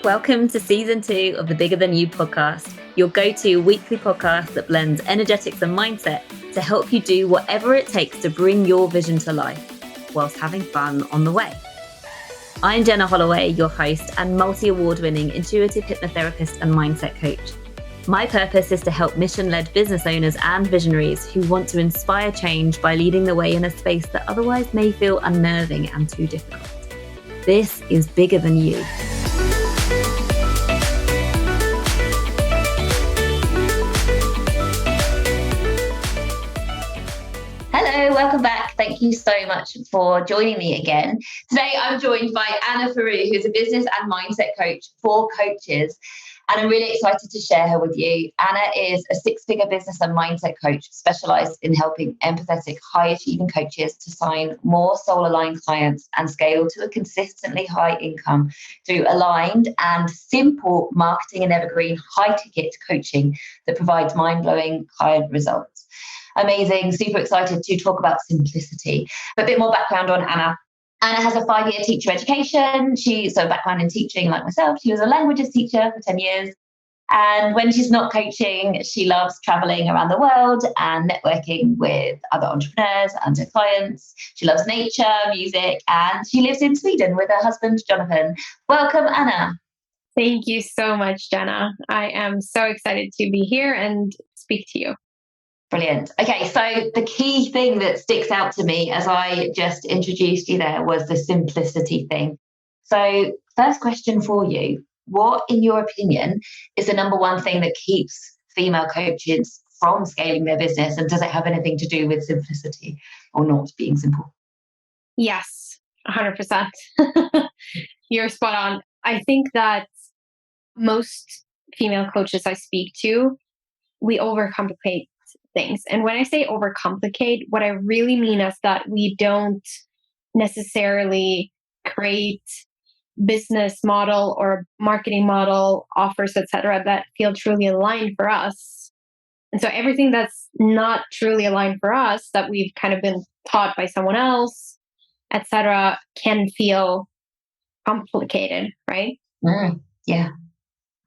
Welcome to season 2 of the Bigger Than You podcast, your go-to weekly podcast that blends energetics and mindset to help you do whatever it takes to bring your vision to life, whilst having fun on the way. I'm Jenna Holloway, your host and multi-award-winning intuitive hypnotherapist and mindset coach. My purpose is to help mission-led business owners and visionaries who want to inspire change by leading the way in a space that otherwise may feel unnerving and too difficult. This is Bigger Than You. Hello, welcome back. Thank you so much for joining me again. Today, I'm joined by Anna Furu, who's a business and mindset coach for coaches. And I'm really excited to share her with you. Anna is a 6-figure business and mindset coach specialized in helping empathetic, high-achieving coaches to sign more soul-aligned clients and scale to a consistently high income through aligned and simple marketing and evergreen high-ticket coaching that provides mind-blowing client results. Amazing, super excited to talk about simplicity. A bit more background on Anna. Anna has a 5-year teacher education. She's a background in teaching like myself. She was a languages teacher for 10 years. And when she's not coaching, she loves traveling around the world and networking with other entrepreneurs and her clients. She loves nature, music, and she lives in Sweden with her husband, Jonathan. Welcome, Anna. Thank you so much, Jenna. I am so excited to be here and speak to you. Brilliant. Okay, so the key thing that sticks out to me as I just introduced you there was the simplicity thing. So first question for you, what, in your opinion, is the number one thing that keeps female coaches from scaling their business? And does it have anything to do with simplicity or not being simple? Yes, 100%. You're spot on. I think that most female coaches I speak to, we overcomplicate things. And when I say overcomplicate, what I really mean is that we don't necessarily create business model or marketing model, offers, etc., that feel truly aligned for us. And so everything that's not truly aligned for us, that we've kind of been taught by someone else, etc., can feel complicated, right? Yeah.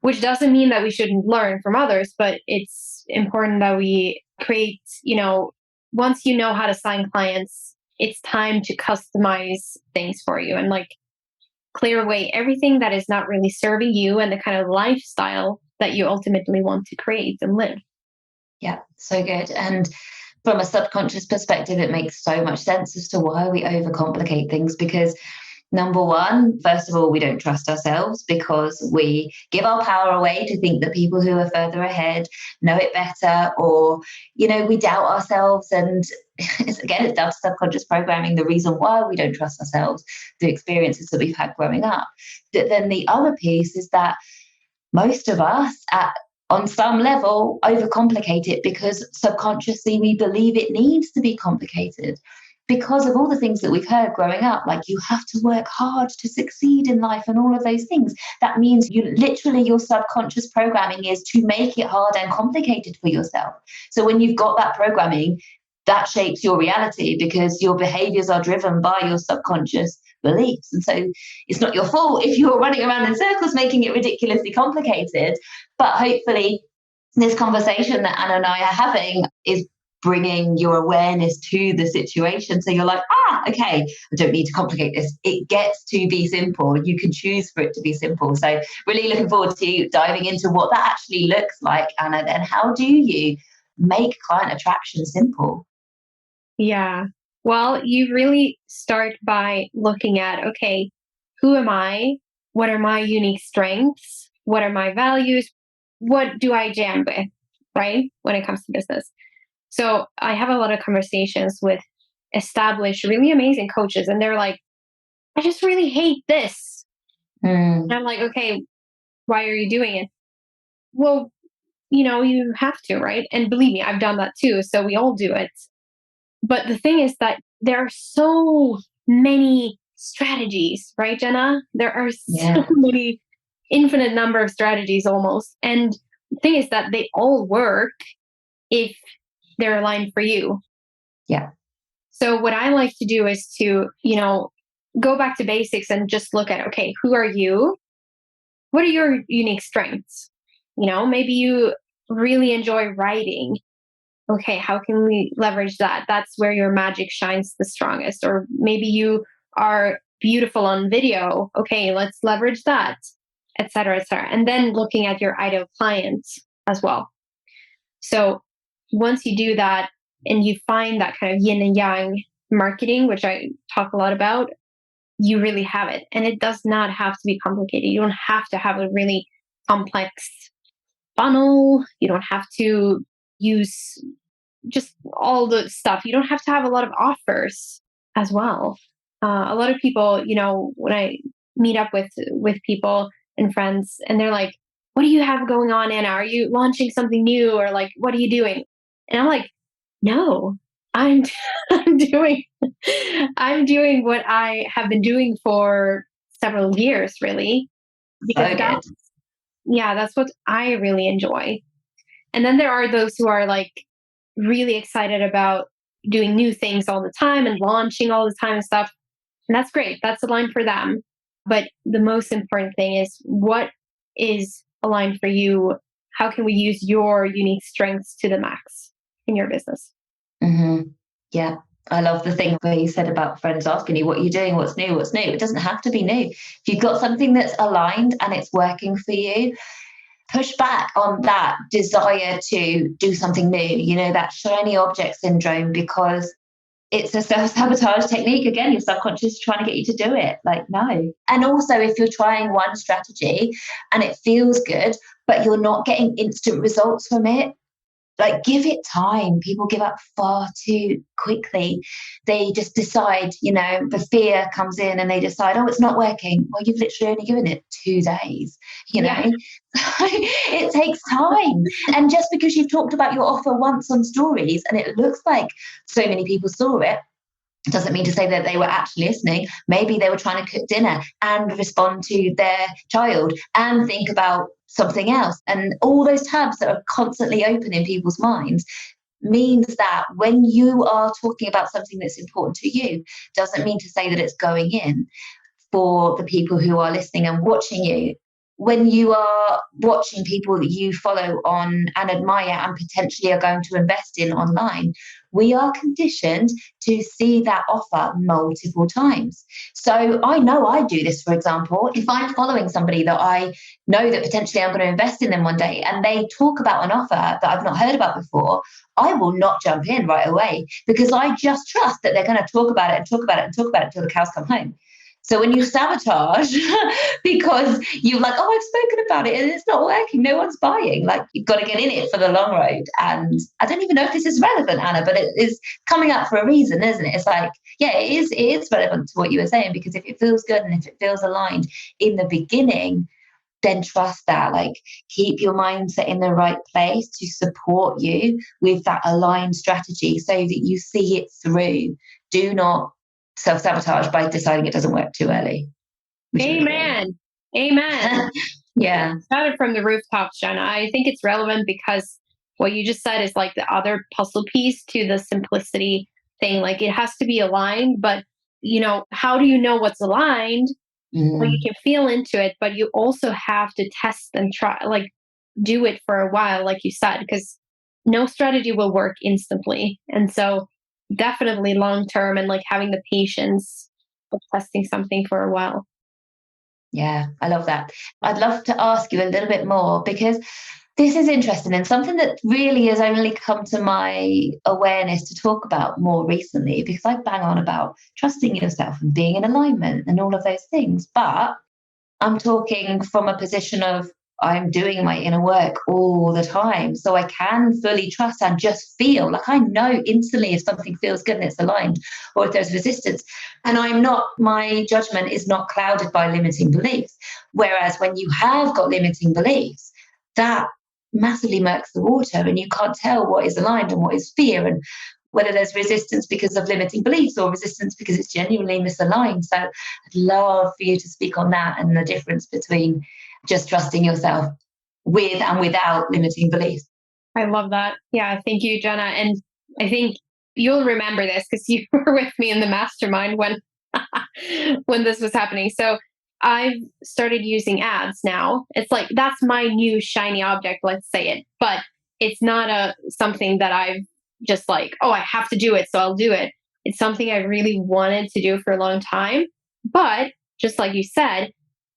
Which doesn't mean that we shouldn't learn from others, but it's important that we create, once you know how to sign clients, it's time to customize things for you and clear away everything that is not really serving you and the kind of lifestyle that you ultimately want to create and live. Yeah, so good. And from a subconscious perspective, it makes so much sense as to why we overcomplicate things, because number one, first of all, we don't trust ourselves because we give our power away to think that people who are further ahead know it better, or, we doubt ourselves. And it's down to subconscious programming, the reason why we don't trust ourselves, the experiences that we've had growing up. But then the other piece is that most of us on some level overcomplicate it because subconsciously we believe it needs to be complicated. Because of all the things that we've heard growing up, like you have to work hard to succeed in life and all of those things. That means your subconscious programming is to make it hard and complicated for yourself. So when you've got that programming, that shapes your reality because your behaviors are driven by your subconscious beliefs. And so it's not your fault if you're running around in circles making it ridiculously complicated. But hopefully this conversation that Anna and I are having is bringing your awareness to the situation. So you're like, okay, I don't need to complicate this. It gets to be simple. You can choose for it to be simple. So really looking forward to diving into what that actually looks like, Anna. Then how do you make client attraction simple? Yeah. Well, you really start by looking at, okay, who am I? What are my unique strengths? What are my values? What do I jam with, right? When it comes to business. So I have a lot of conversations with established, really amazing coaches, and they're like, I just really hate this. And I'm like, okay, why are you doing it? Well, you have to, right? And believe me, I've done that too. So we all do it. But the thing is that there are so many strategies, right, Jenna? There are so many, infinite number of strategies almost. And the thing is that they all work if they're aligned for you. Yeah. So what I like to do is to, go back to basics and just look at, okay, who are you? what are your unique strengths? Maybe you really enjoy writing. Okay, how can we leverage that? That's where your magic shines the strongest. Or maybe you are beautiful on video. Okay, let's leverage that, et cetera, et cetera. And then looking at your ideal clients as well. So once you do that and you find that kind of yin and yang marketing, which I talk a lot about, you really have it. And it does not have to be complicated. You don't have to have a really complex funnel. You don't have to use just all the stuff. You don't have to have a lot of offers as well. A lot of people, when I meet up with people and friends, and they're like, "What do you have going on, Anna? Are you launching something new, or like, what are you doing?" And I'm like, "No, I'm I'm doing I'm doing what I have been doing for several years, really, because So good. that's what I really enjoy." And then there are those who are like really excited about doing new things all the time and launching all the time and stuff. And that's great. That's aligned for them. But the most important thing is, what is aligned for you? How can we use your unique strengths to the max in your business? Hmm. Yeah. I love the thing where you said about friends asking you, what are you doing? What's new? What's new? It doesn't have to be new. If you've got something that's aligned and it's working for you, push back on that desire to do something new, that shiny object syndrome, because it's a self-sabotage technique. Again, your subconscious is trying to get you to do it. Like, no. And also, if you're trying one strategy and it feels good, but you're not getting instant results from it, like, give it time. People give up far too quickly. They just decide, the fear comes in and they decide, oh, it's not working. Well, you've literally only given it 2 days, Yeah. it takes time. And just because you've talked about your offer once on stories and it looks like so many people saw it, doesn't mean to say that they were actually listening. Maybe they were trying to cook dinner and respond to their child and think about something else. And all those tabs that are constantly open in people's minds means that when you are talking about something that's important to you, doesn't mean to say that it's going in for the people who are listening and watching you. When you are watching people that you follow on and admire and potentially are going to invest in online, we are conditioned to see that offer multiple times. So I know I do this, for example. If I'm following somebody that I know that potentially I'm going to invest in them one day and they talk about an offer that I've not heard about before, I will not jump in right away because I just trust that they're going to talk about it and talk about it and talk about it until the cows come home. So when you sabotage because you're like, oh, I've spoken about it and it's not working, no one's buying, like, you've got to get in it for the long road. And I don't even know if this is relevant, Anna, but it is coming up for a reason, isn't it? It's like, yeah, it is relevant to what you were saying, because if it feels good and if it feels aligned in the beginning, then trust that. Like, keep your mindset in the right place to support you with that aligned strategy so that you see it through. Do not self-sabotage by deciding it doesn't work too early. Amen. Amen. Yeah. Shout it from the rooftops, Jenna. I think it's relevant because what you just said is like the other puzzle piece to the simplicity thing. Like, it has to be aligned, but how do you know what's aligned? Well, you can feel into it, but you also have to test and try, like, do it for a while, like you said, because no strategy will work instantly. And so definitely long term, and like having the patience of testing something for a while. Yeah, I love that. I'd love to ask you a little bit more, because this is interesting and something that really has only come to my awareness to talk about more recently, because I bang on about trusting yourself and being in alignment and all of those things. But I'm talking from a position of, I'm doing my inner work all the time. So I can fully trust and just feel like I know instantly if something feels good and it's aligned, or if there's resistance. And my judgment is not clouded by limiting beliefs. Whereas when you have got limiting beliefs, that massively murks the water and you can't tell what is aligned and what is fear, and whether there's resistance because of limiting beliefs or resistance because it's genuinely misaligned. So I'd love for you to speak on that and the difference between just trusting yourself with and without limiting beliefs. I love that. Yeah, thank you, Jenna. And I think you'll remember this because you were with me in the mastermind when when this was happening. So I've started using ads now. It's like that's my new shiny object, let's say it. But it's not a something that I've just like, oh, I have to do it, so I'll do it. It's something I really wanted to do for a long time. But just like you said,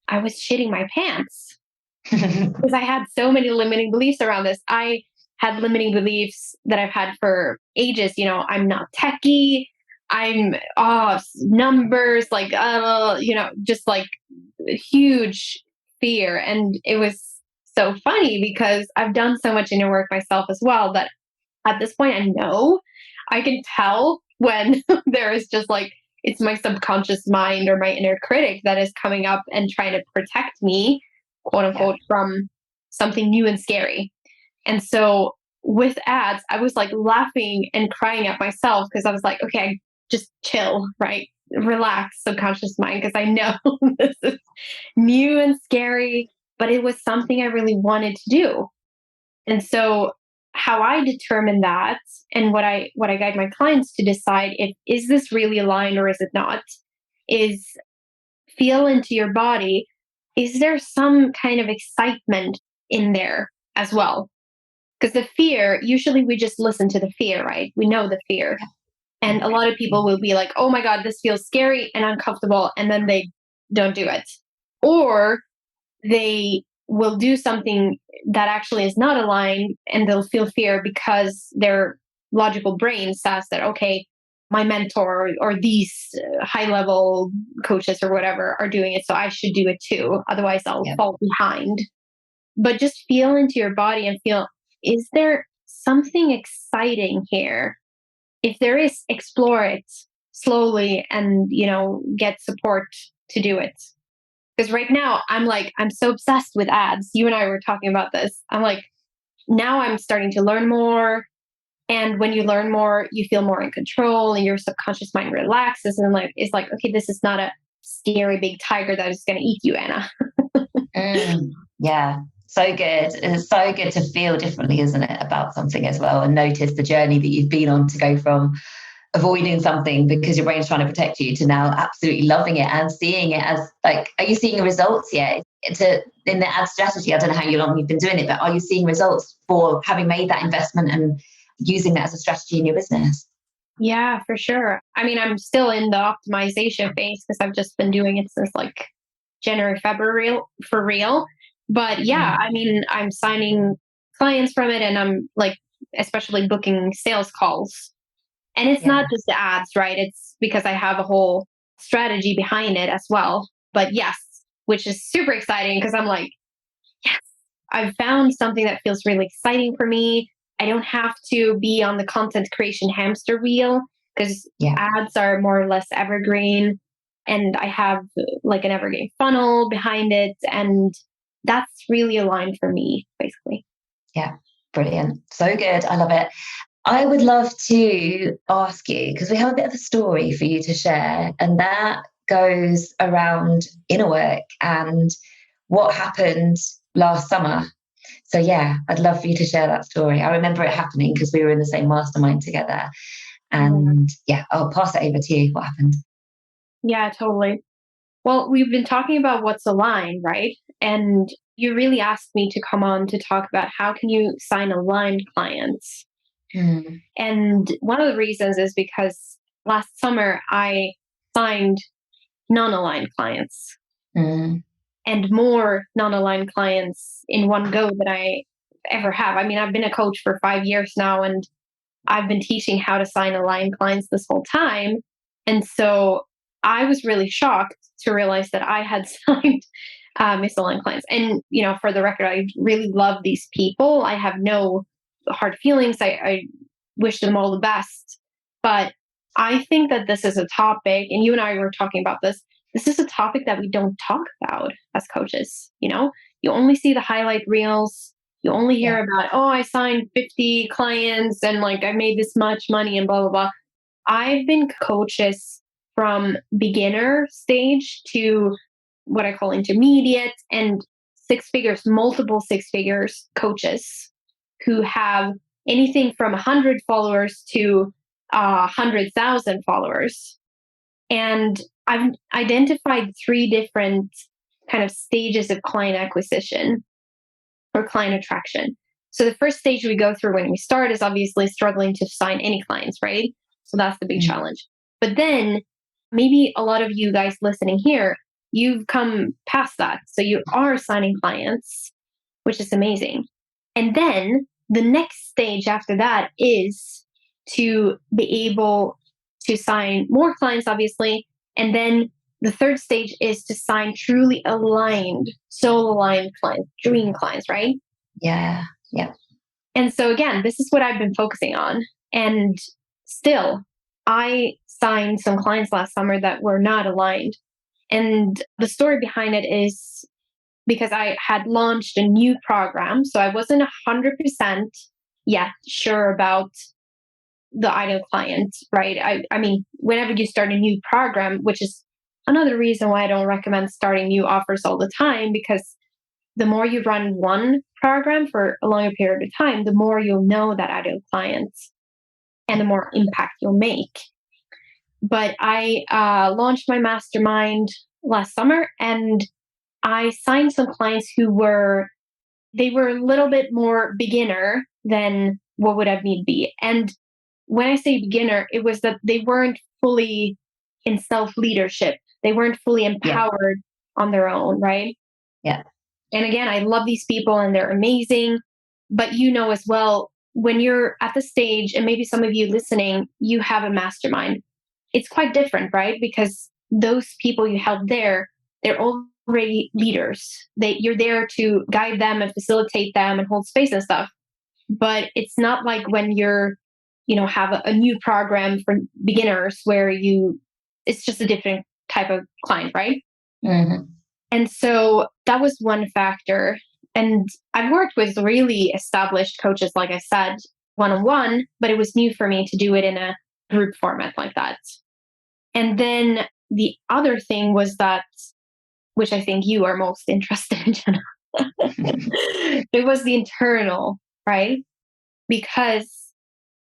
I was shitting my pants because I had so many limiting beliefs around this. I had limiting beliefs that I've had for ages. I'm not techie. I'm numbers, like just like huge fear. And it was so funny because I've done so much inner work myself as well that at this point I know I can tell when there is just like it's my subconscious mind or my inner critic that is coming up and trying to protect me, quote unquote, from something new and scary. And so with ads, I was like laughing and crying at myself because I was like, okay, just chill, right? Relax, subconscious mind, because I know this is new and scary, but it was something I really wanted to do. And so how I determine that and what I guide my clients to decide if is this really aligned or is it not is feel into your body. Is there some kind of excitement in there as well? Because the fear, usually we just listen to the fear, right? We know the fear. And a lot of people will be like, oh my God, this feels scary and uncomfortable. And then they don't do it. Or they will do something that actually is not aligned and they'll feel fear because their logical brain says that, okay, my mentor or these high level coaches or whatever are doing it. So I should do it too. Otherwise, I'll fall behind. But just feel into your body and feel, is there something exciting here? If there is, explore it slowly and, get support to do it. Because right now I'm so obsessed with ads. You and I were talking about this. I'm like, now I'm starting to learn more. And when you learn more, you feel more in control and your subconscious mind relaxes and it's like, okay, this is not a scary big tiger that is going to eat you, Anna. Yeah. So good. It's so good to feel differently, isn't it, about something as well, and notice the journey that you've been on to go from avoiding something because your brain's trying to protect you to now absolutely loving it and seeing it as like, are you seeing the results yet? In the ad strategy, I don't know how long you've been doing it, but are you seeing results for having made that investment and using that as a strategy in your business? Yeah, for sure. I mean, I'm still in the optimization phase because I've just been doing it since like January, February for real. But yeah, I mean, I'm signing clients from it and I'm like, especially booking sales calls. And it's not just the ads, right? It's because I have a whole strategy behind it as well. But yes, which is super exciting because I'm like, yes, I've found something that feels really exciting for me. I don't have to be on the content creation hamster wheel because ads are more or less evergreen. And I have like an evergreen funnel behind it. And that's really aligned for me, basically. Yeah, brilliant. So good. I love it. I would love to ask you, because we have a bit of a story for you to share, and that goes around inner work and what happened last summer. So yeah, I'd love for you to share that story. I remember it happening because we were in the same mastermind together. And I'll pass it over to you. What happened? Yeah, totally. Well, we've been talking about what's aligned, right? And you really asked me to come on to talk about how can you sign aligned clients. And one of the reasons is because last summer I signed non-aligned clients and more non-aligned clients in one go than I ever have. I mean, I've been a coach for 5 years now and I've been teaching how to sign aligned clients this whole time. And so I was really shocked to realize that I had signed misaligned clients. And, for the record, I really love these people. I have no hard feelings. I wish them all the best. But I think that this is a topic, and you and I were talking about this. This is a topic that we don't talk about as coaches. You only see the highlight reels. You only hear about, oh, I signed 50 clients and like I made this much money and blah, blah, blah. I've been coaches from beginner stage to what I call intermediate and six figures, multiple six figures coaches who have anything from 100 followers to 100,000 followers. And I've identified three different kind of stages of client acquisition or client attraction. So the first stage we go through when we start is obviously struggling to sign any clients, right? So that's the big challenge. But then maybe a lot of you guys listening here, you've come past that. So you are signing clients, which is amazing. And then the next stage after that is to be able to sign more clients, obviously. And then the third stage is to sign truly aligned, soul aligned clients, dream clients, right? Yeah. Yeah. And so again, this is what I've been focusing on. And still, I signed some clients last summer that were not aligned. And the story behind it is because I had launched a new program. So I wasn't 100% yet sure about the ideal client, right? I mean, whenever you start a new program, which is another reason why I don't recommend starting new offers all the time, because the more you run one program for a longer period of time, the more you'll know that ideal client and the more impact you'll make. But I launched my mastermind last summer, and I signed some clients who were a little bit more beginner than what would have need to be. And when I say beginner, it was that they weren't fully in self leadership. They weren't fully empowered on their own, right? Yeah. And again, I love these people and they're amazing. But you know as well, when you're at the stage, and maybe some of you listening, you have a mastermind, it's quite different, right? Because those people you help there, they're already leaders. You're there to guide them and facilitate them and hold space and stuff. But it's not like when you're, have a new program for beginners where it's just a different type of client, right? Mm-hmm. And so that was one factor. And I've worked with really established coaches, like I said, one-on-one, but it was new for me to do it in a group format like that. And then the other thing was that, which I think you are most interested in, Jenna, it was the internal, right? Because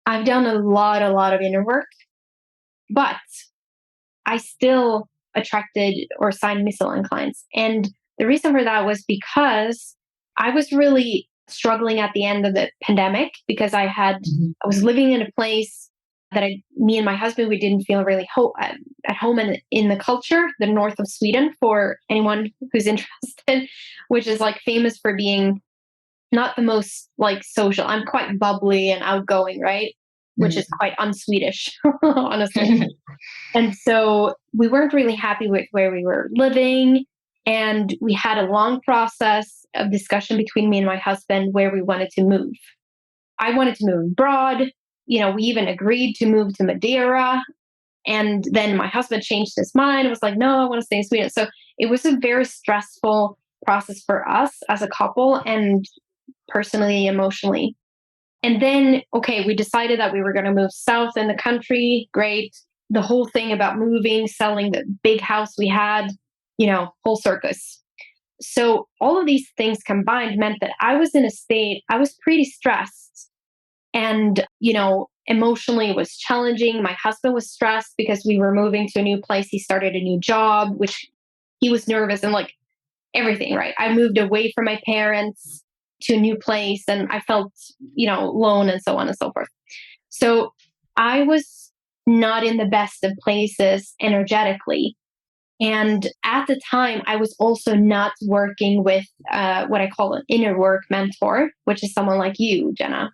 I've done a lot of inner work, but I still attracted or signed misaligned clients. And the reason for that was because I was really struggling at the end of the pandemic because I was living in a place that me and my husband, we didn't feel really at home in the culture, the north of Sweden, for anyone who's interested, which is like famous for being not the most like social. I'm quite bubbly and outgoing, right? Which is quite un-Swedish, honestly. And so we weren't really happy with where we were living. And we had a long process of discussion between me and my husband where we wanted to move. I wanted to move abroad. We even agreed to move to Madeira. And then my husband changed his mind and was like, no, I want to stay in Sweden. So it was a very stressful process for us as a couple and personally, emotionally. And then, okay, we decided that we were going to move south in the country. Great. The whole thing about moving, selling the big house we had, whole circus. So all of these things combined meant that I was in a state, I was pretty stressed. And, emotionally it was challenging. My husband was stressed because we were moving to a new place. He started a new job, which he was nervous and like everything, right? I moved away from my parents to a new place and I felt, alone and so on and so forth. So I was not in the best of places energetically. And at the time, I was also not working with what I call an inner work mentor, which is someone like you, Jenna.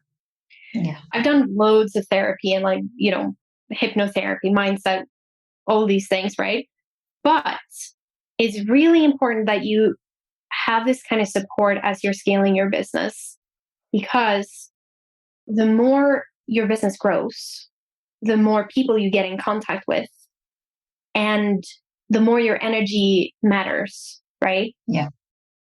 Yeah. I've done loads of therapy and hypnotherapy, mindset, all these things, right? But it's really important that you have this kind of support as you're scaling your business, because the more your business grows, the more people you get in contact with, and the more your energy matters, right? Yeah.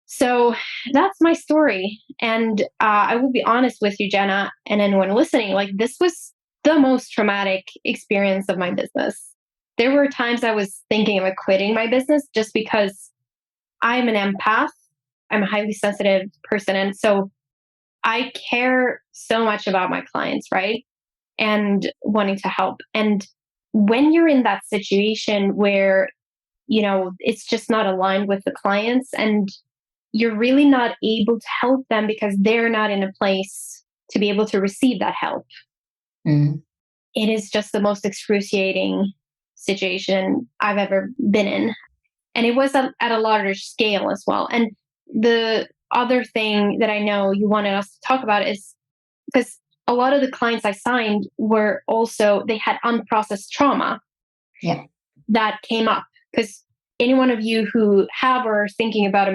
So that's my story. And I will be honest with you, Jenna, and anyone listening, like this was the most traumatic experience of my business. There were times I was thinking of quitting my business just because I'm an empath. I'm a highly sensitive person. And so I care so much about my clients, right? And wanting to help. And when you're in that situation where it's just not aligned with the clients, and you're really not able to help them because they're not in a place to be able to receive that help. Mm. It is just the most excruciating situation I've ever been in. And it was at a larger scale as well. And the other thing that I know you wanted us to talk about is because a lot of the clients I signed they had unprocessed trauma Yeah. that came up. Because any one of you who have or are thinking about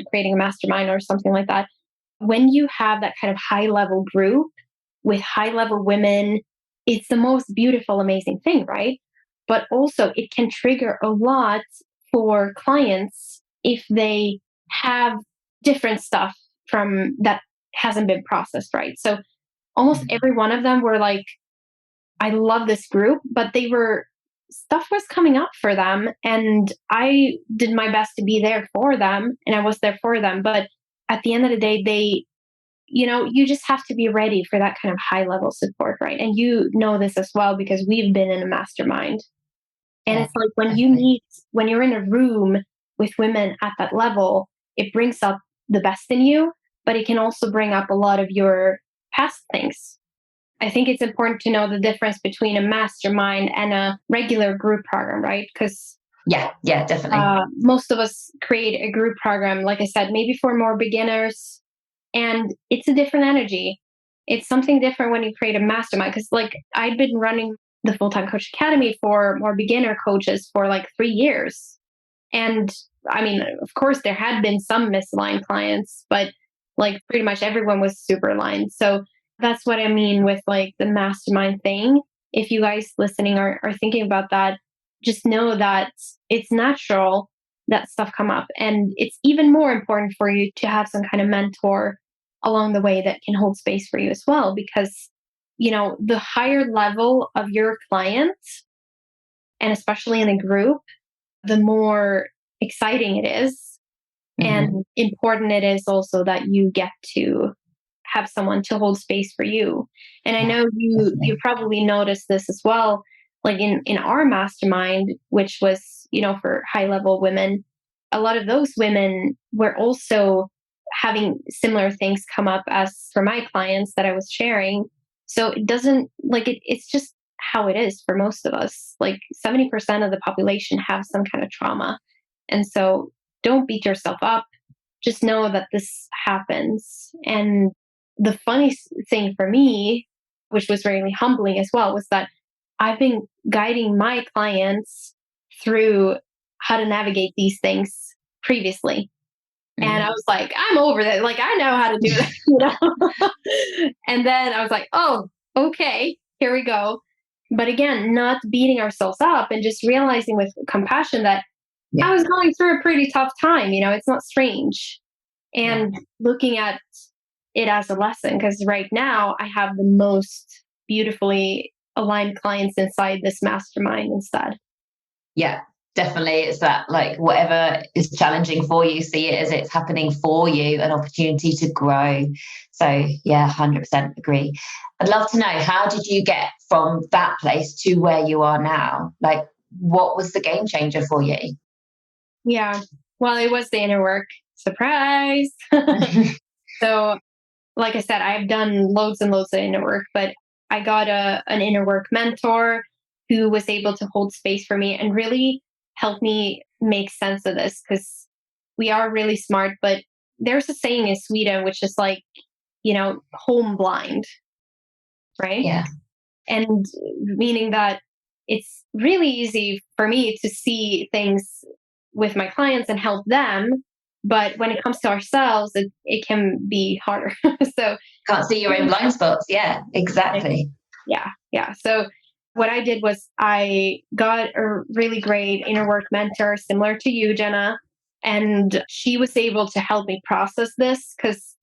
creating a mastermind or something like that, when you have that kind of high level group with high level women, it's the most beautiful, amazing thing, right? But also, it can trigger a lot for clients if they have different stuff from that hasn't been processed, right? So almost every one of them were like, I love this group, but stuff was coming up for them, and I did my best to be there for them, and I was there for them. But at the end of the day, you just have to be ready for that kind of high level support, right? And you know this as well because we've been in a mastermind. And Yeah, it's like definitely. when you're in a room with women at that level, it brings up the best in you, but it can also bring up a lot of your past things. I think it's important to know the difference between a mastermind and a regular group program, right? Because Yeah, definitely. most of us create a group program, like I said, maybe for more beginners, and it's a different energy. It's something different when you create a mastermind. Because, like, I'd been running the Full Time Coach Academy for more beginner coaches for like 3 years. And I mean, of course, there had been some misaligned clients, but like pretty much everyone was super aligned. So that's what I mean with like the mastermind thing. If you guys listening are thinking about that, just know that it's natural that stuff come up. And it's even more important for you to have some kind of mentor along the way that can hold space for you as well. Because, the higher level of your clients, and especially in a group, the more exciting it is. Hmm. And important it is also that you get to have someone to hold space for you. And I Yeah, know you definitely. probably noticed this as well, like in our mastermind, which was, for high level women, a lot of those women were also having similar things come up as for my clients that I was sharing. So it doesn't like it's just how it is for most of us. Like 70% of the population have some kind of trauma. And so don't beat yourself up. Just know that this happens. And the funny thing for me, which was really humbling as well, was that I've been guiding my clients through how to navigate these things previously. And I Mm. was like, I'm over that. Like, I know how to do that. And then I was like, oh, okay, here we go. But again, not beating ourselves up and just realizing with compassion that I Yeah, was going through a pretty tough time. It's not strange. yeah. And looking at it as a lesson, because right now I have the most beautifully aligned clients inside this mastermind instead. Yeah, definitely. It's that, like, whatever is challenging for you, see it as it's happening for you, an opportunity to grow. So yeah, 100% agree. I'd love to know, how did you get from that place to where you are now? Like, what was the game changer for you? Yeah. Well, it was the inner work. Surprise. So, like I said, I've done loads and loads of inner work, but I got an inner work mentor who was able to hold space for me and really help me make sense of this because we are really smart, but there's a saying in Sweden which is like, home blind, right? Yeah, And meaning that it's really easy for me to see things with my clients and help them. But when it comes to ourselves, it can be harder. So can't see your own blind spots. Yeah, exactly. yeah, yeah. So what I did was I got a really great inner work mentor, similar to you, Jenna, and she was able to help me process this because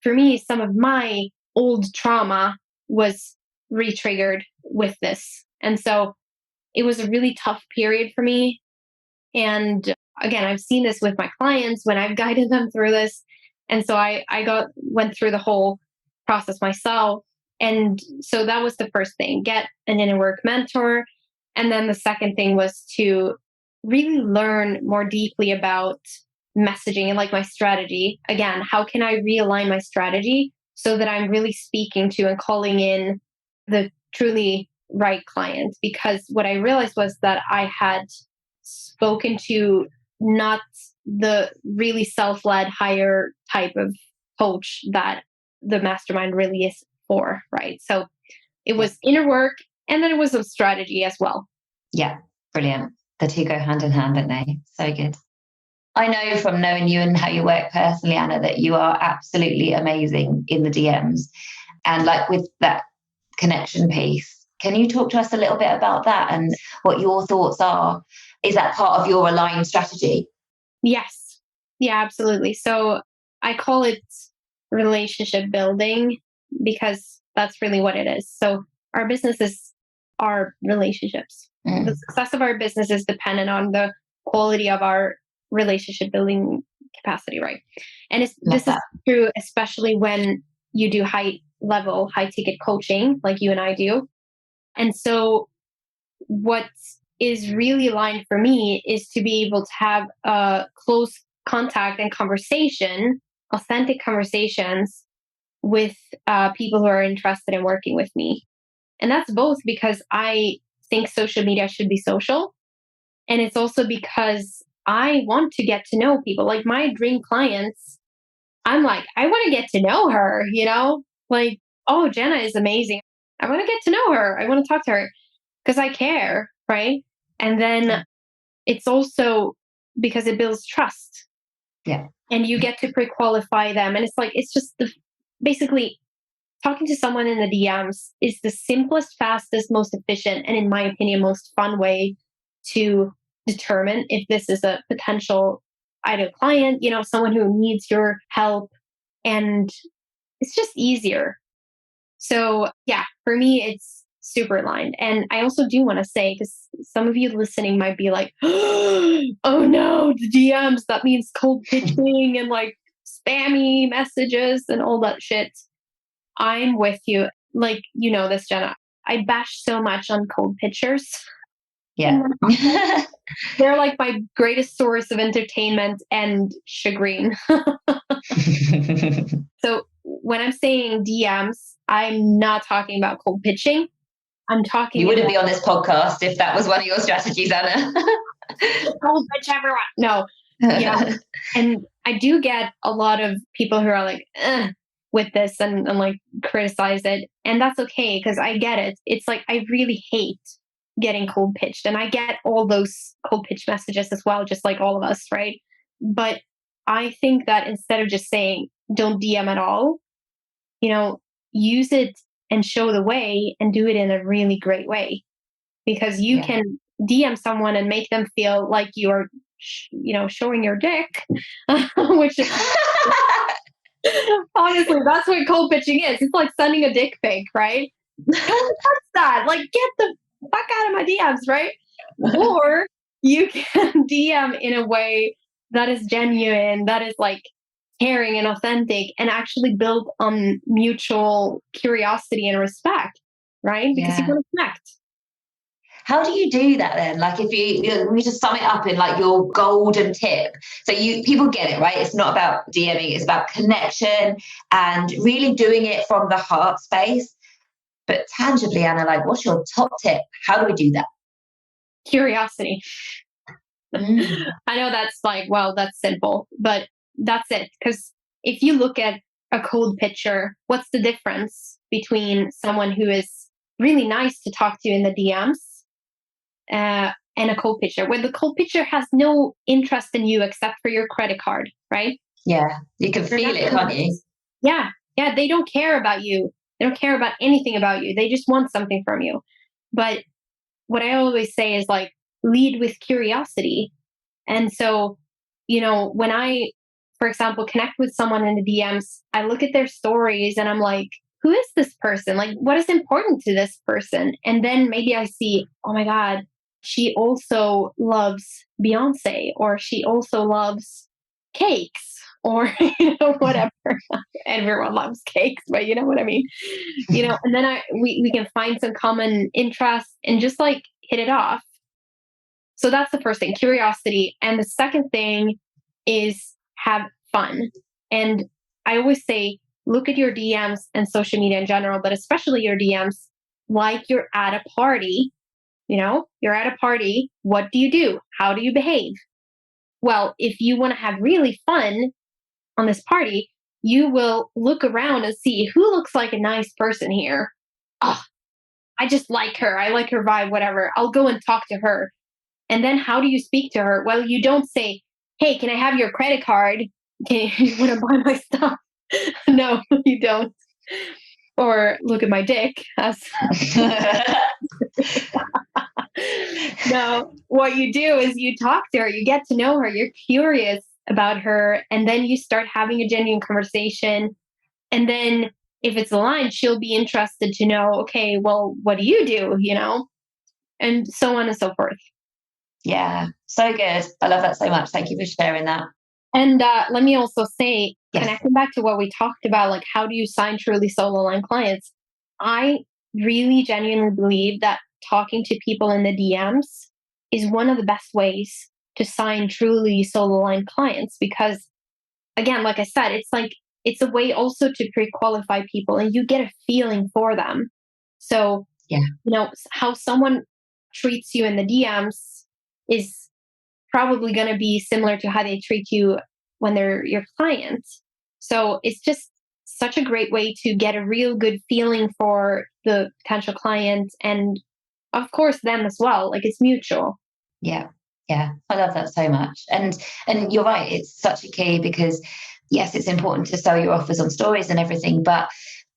for me, some of my old trauma was re-triggered with this, and so it was a really tough period for me. And again, I've seen this with my clients when I've guided them through this. And so I went through the whole process myself. And so that was the first thing, get an inner work mentor. And then the second thing was to really learn more deeply about messaging and like my strategy. Again, how can I realign my strategy so that I'm really speaking to and calling in the truly right client? Because what I realized was that I had spoken to not the really self-led higher type of coach that the mastermind really is for, right? So it Yeah. was inner work and then it was a strategy as well. Yeah, brilliant. The two go hand in hand, don't they? So good. I know from knowing you and how you work personally, Anna, that you are absolutely amazing in the DMs. And like with that connection piece, can you talk to us a little bit about that and what your thoughts are? Is that part of your aligned strategy? Yes. Yeah, absolutely. So I call it relationship building because that's really what it is. So our businesses are relationships. The success of our business is dependent on the quality of our relationship building capacity, right? And this is true, especially when you do high level, high ticket coaching like you and I do. And so what is really aligned for me is to be able to have a close contact and conversation, authentic conversations with people who are interested in working with me. And that's both because I think social media should be social. And it's also because I want to get to know people. Like my dream clients, I'm like, I want to get to know her, Like, oh, Jenna is amazing. I want to get to know her. I want to talk to her because I care, right? And then it's also because it builds trust. Yeah. And you get to pre-qualify them. And it's like, it's just basically talking to someone in the DMs is the simplest, fastest, most efficient, and in my opinion, most fun way to determine if this is a potential ideal client, someone who needs your help. And it's just easier. So yeah, for me, it's super aligned. And I also do want to say, because some of you listening might be like, oh no, the DMs, that means cold pitching and like spammy messages and all that shit. I'm with you. Like, this, Jenna. I bash so much on cold pitchers. Yeah. They're like my greatest source of entertainment and chagrin. So when I'm saying DMs, I'm not talking about cold pitching. I'm talking. You wouldn't be on this podcast if that was one of your strategies, Anna. Cold pitch everyone. No. Yeah. And I do get a lot of people who are like, with this and like criticize it. And that's okay because I get it. It's like I really hate getting cold pitched. And I get all those cold pitch messages as well, just like all of us, right? But I think that instead of just saying don't DM at all, use it and show the way and do it in a really great way. Because you can DM someone and make them feel like you're, showing your dick, which is honestly, that's what cold pitching is. It's like sending a dick pic, right? What's that? Like, get the fuck out of my DMs, right? Or you can DM in a way that is genuine, that is like caring and authentic, and actually build on mutual curiosity and respect, right? Because you want to connect. How do you do that then? Like if we just sum it up in like your golden tip. So people get it, right? It's not about DMing, it's about connection and really doing it from the heart space. But tangibly, Anna, like what's your top tip? How do we do that? Curiosity. I know that's like, well, that's simple, but that's it. Because if you look at a cold pitcher, what's the difference between someone who is really nice to talk to in the DMs and a cold pitcher, where the cold pitcher has no interest in you except for your credit card, right? Yeah, you can feel it, can't you? Yeah, they don't care about you. They don't care about anything about you. They just want something from you. But what I always say is like, lead with curiosity. And so, when I, for example, connect with someone in the DMs, I look at their stories and I'm like, who is this person? Like, what is important to this person? And then maybe I see, oh my God, she also loves Beyonce, or she also loves cakes, or, whatever. Everyone loves cakes, but you know what I mean? And then we can find some common interests and just like hit it off. So that's the first thing, curiosity. And the second thing is have fun. And I always say, look at your DMs and social media in general, but especially your DMs, like you're at a party. You're at a party. What do you do? How do you behave? Well, if you want to have really fun on this party, you will look around and see who looks like a nice person here. Oh, I just like her. I like her vibe, whatever. I'll go and talk to her. And then how do you speak to her? Well, you don't say, hey, can I have your credit card? Can you want to buy my stuff? No, you don't. Or look at my dick. No, what you do is you talk to her, you get to know her, you're curious about her, and then you start having a genuine conversation. And then if it's aligned, she'll be interested to know, okay, well, what do you do? And so on and so forth. Yeah, so good. I love that so much. Thank you for sharing that. And let me also say, Yes. connecting back to what we talked about, like how do you sign truly soul aligned clients? I really genuinely believe that talking to people in the DMs is one of the best ways to sign truly soul aligned clients because, again, like I said, it's a way also to pre-qualify people and you get a feeling for them. So, how someone treats you in the DMs is probably going to be similar to how they treat you when they're your client. So it's just such a great way to get a real good feeling for the potential client and of course them as well. Like it's mutual. Yeah. Yeah. I love that so much. And you're right, it's such a key because yes, it's important to sell your offers on stories and everything, but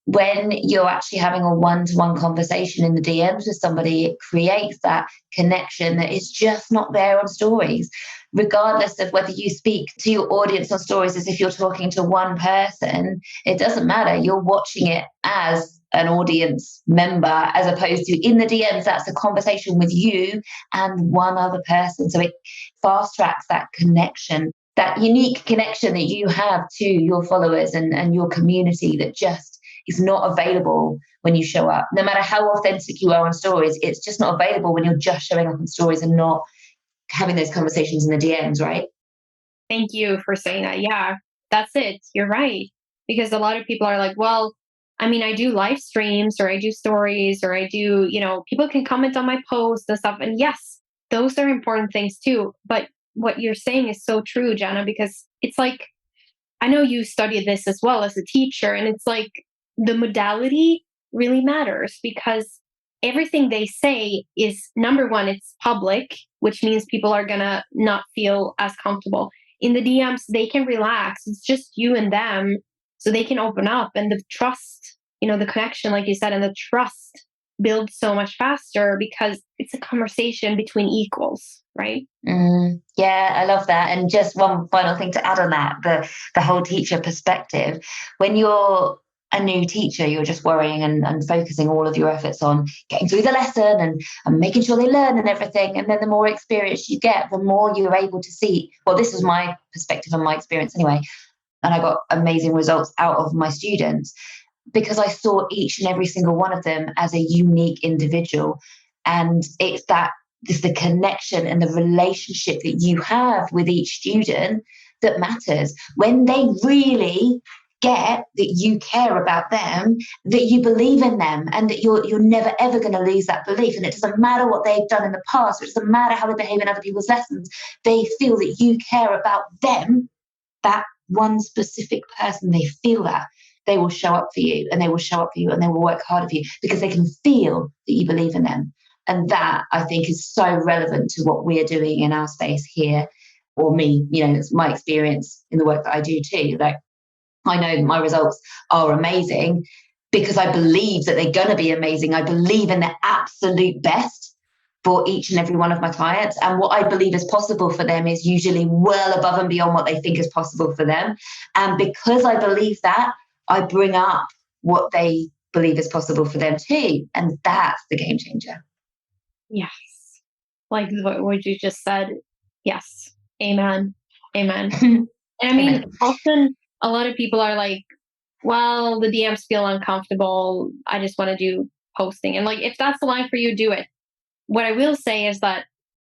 when you're actually having a one-to-one conversation in the DMs with somebody, it creates that connection that is just not there on stories. Regardless of whether you speak to your audience on stories as if you're talking to one person, it doesn't matter. You're watching it as an audience member, as opposed to in the DMs, that's a conversation with you and one other person. So it fast tracks that connection, that unique connection that you have to your followers and your community that just is not available when you show up. No matter how authentic you are on stories, it's just not available when you're just showing up on stories and not having those conversations in the DMs, right? Thank you for saying that. Yeah, that's it. You're right. Because a lot of people are like, well, I mean, I do live streams or I do stories or I do, people can comment on my posts and stuff. And yes, those are important things too. But what you're saying is so true, Jenna, because it's like, I know you studied this as well as a teacher, and it's like, the modality really matters because everything they say is number one, it's public, which means people are going to not feel as comfortable. In the DMs, they can relax. It's just you and them. So they can open up and the trust, the connection, like you said, and the trust builds so much faster because it's a conversation between equals, right? Yeah, I love that. And just one final thing to add on that, the whole teacher perspective. When you're a new teacher, you're just worrying and focusing all of your efforts on getting through the lesson and making sure they learn and everything. And then the more experience you get, the more you're able to see, well, this was my perspective and my experience anyway. And I got amazing results out of my students because I saw each and every single one of them as a unique individual. And it's the connection and the relationship that you have with each student that matters. When they really get that you care about them, that you believe in them, and that you're never ever going to lose that belief. And it doesn't matter what they've done in the past, it doesn't matter how they behave in other people's lessons. They feel that you care about them, that one specific person. They feel that they will show up for you, and they will show up for you, and they will work harder for you because they can feel that you believe in them. And that, I think, is so relevant to what we're doing in our space here, or me. It's my experience in the work that I do too. Like, I know my results are amazing because I believe that they're going to be amazing. I believe in the absolute best for each and every one of my clients. And what I believe is possible for them is usually well above and beyond what they think is possible for them. And because I believe that, I bring up what they believe is possible for them too. And that's the game changer. Yes. Like what you just said. Yes. Amen. Amen. And I mean, often a lot of people are like, well, the DMs feel uncomfortable. I just want to do posting. And like, if that's the line for you, do it. What I will say is that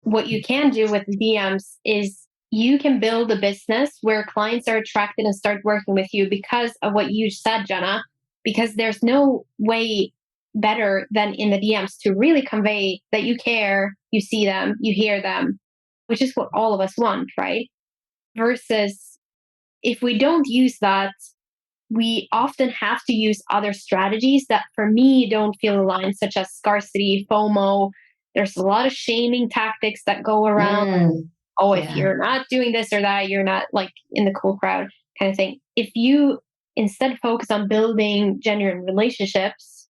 what you can do with DMs is you can build a business where clients are attracted and start working with you because of what you said, Jenna, because there's no way better than in the DMs to really convey that you care, you see them, you hear them, which is what all of us want, right? Versus if we don't use that, we often have to use other strategies that for me don't feel aligned, such as scarcity, FOMO. There's a lot of shaming tactics that go around. If you're not doing this or that, you're not like in the cool crowd kind of thing. If you instead focus on building genuine relationships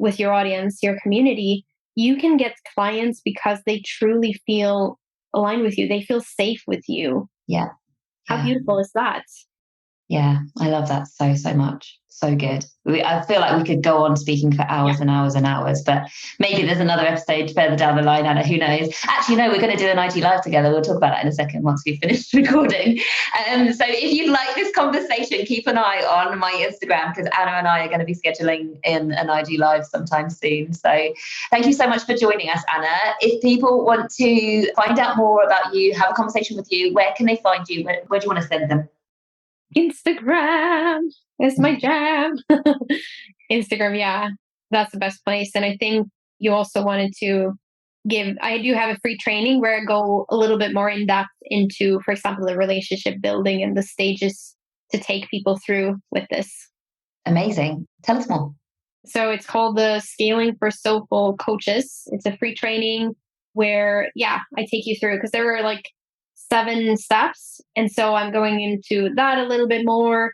with your audience, your community, you can get clients because they truly feel aligned with you. They feel safe with you. Yeah. How beautiful is that? Yeah, I love that so much. So good. I feel like we could go on speaking for hours and hours and hours, but maybe there's another episode further down the line, Anna, who knows? Actually, no, we're going to do an IG Live together. We'll talk about that in a second once we've finished recording. So if you'd like this conversation, keep an eye on my Instagram because Anna and I are going to be scheduling in an IG Live sometime soon. So thank you so much for joining us, Anna. If people want to find out more about you, have a conversation with you, where can they find you? Where do you want to send them? Instagram is my jam. Instagram, yeah, that's the best place. And I think you also wanted to I do have a free training where I go a little bit more in depth into, for example, the relationship building and the stages to take people through with this. Amazing. Tell us more. So it's called the Scaling for Soulful Coaches. It's a free training where, I take you through because there are like 7 steps. And so I'm going into that a little bit more.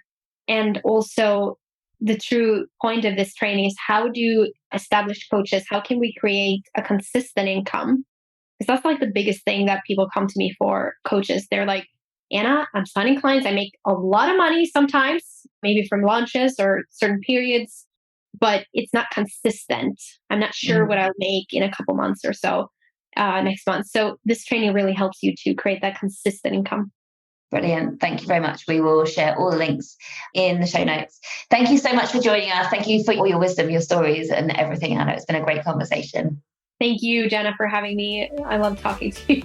And also the true point of this training is how do established coaches, how can we create a consistent income? Because that's like the biggest thing that people come to me for, coaches. They're like, Anna, I'm signing clients. I make a lot of money sometimes, maybe from launches or certain periods, but it's not consistent. I'm not sure what I'll make in a couple months or so. Next month. So this training really helps you to create that consistent income. Brilliant. Thank you very much. We will share all the links in the show notes. Thank you so much for joining us. Thank you for all your wisdom, your stories and everything, Anna. It's been a great conversation. Thank you, Jenna, for having me. I love talking to you.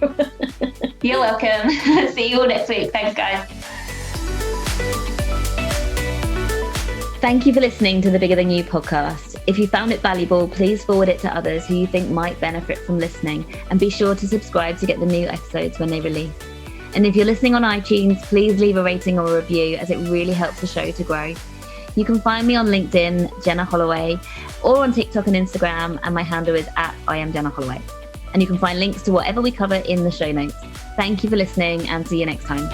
You're welcome. See you all next week. Thanks, guys. Thank you for listening to the Bigger Than You podcast. If you found it valuable, please forward it to others who you think might benefit from listening, and be sure to subscribe to get the new episodes when they release. And if you're listening on iTunes, please leave a rating or a review as it really helps the show to grow. You can find me on LinkedIn, Jenna Holloway, or on TikTok and Instagram, and my handle is @IamJennaHolloway. And you can find links to whatever we cover in the show notes. Thank you for listening and see you next time.